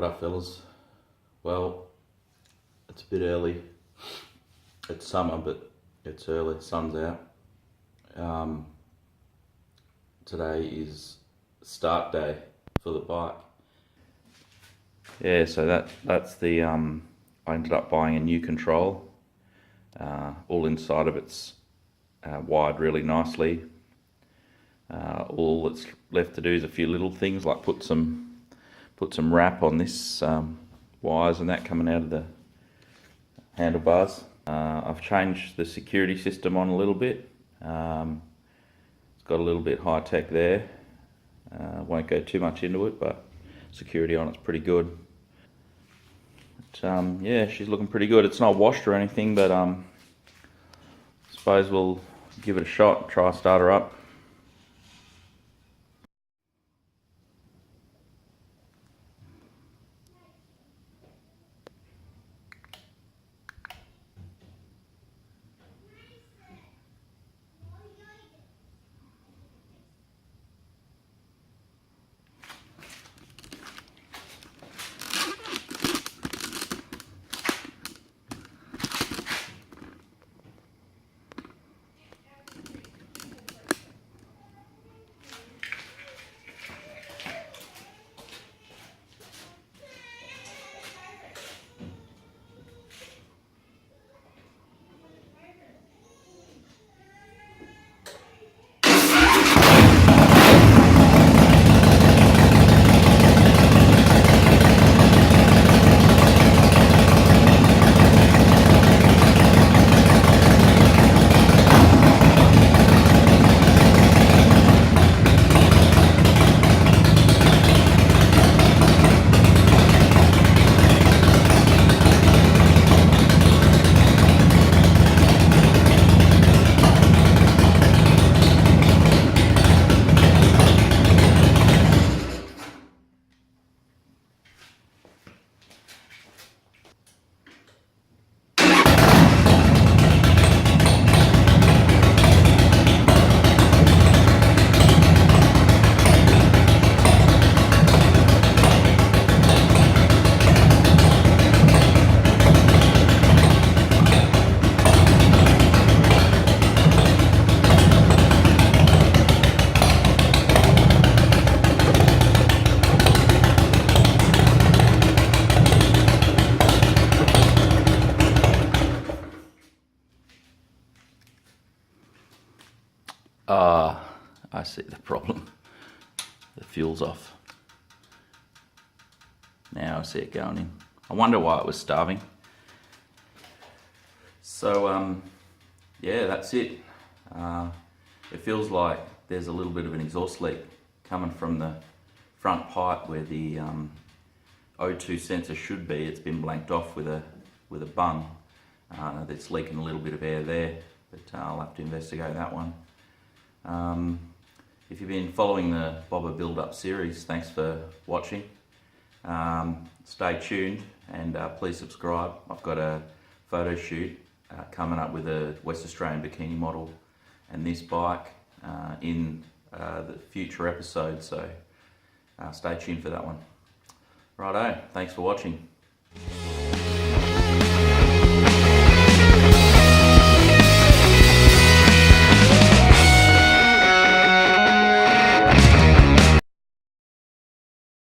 What up, fellas? Well, it's a bit early. It's summer, but it's early. Sun's out. Today is start day for the bike. Yeah, so that's the I ended up buying a new control. All inside of it's wired really nicely. All that's left to do is a few little things like put some wrap on this wires and that coming out of the handlebars. I've changed the security system on a little bit. It's got a little bit high tech there. Won't go too much into it, but security on it's pretty good. But, yeah, she's looking pretty good. It's not washed or anything, but I suppose we'll give it a shot, try start her up. I see the problem. The fuel's off. Now I see it going in. I wonder why it was starving. So, yeah, that's it. It feels like there's a little bit of an exhaust leak coming from the front pipe where the O2 sensor should be. It's been blanked off with a bung. That's leaking a little bit of air there, but I'll have to investigate that one. If you've been following the Buildup series, thanks for watching. Stay tuned and please subscribe. I've got a photo shoot coming up with a West Australian bikini model and this bike in the future episodes, so stay tuned for that one. Righto, thanks for watching.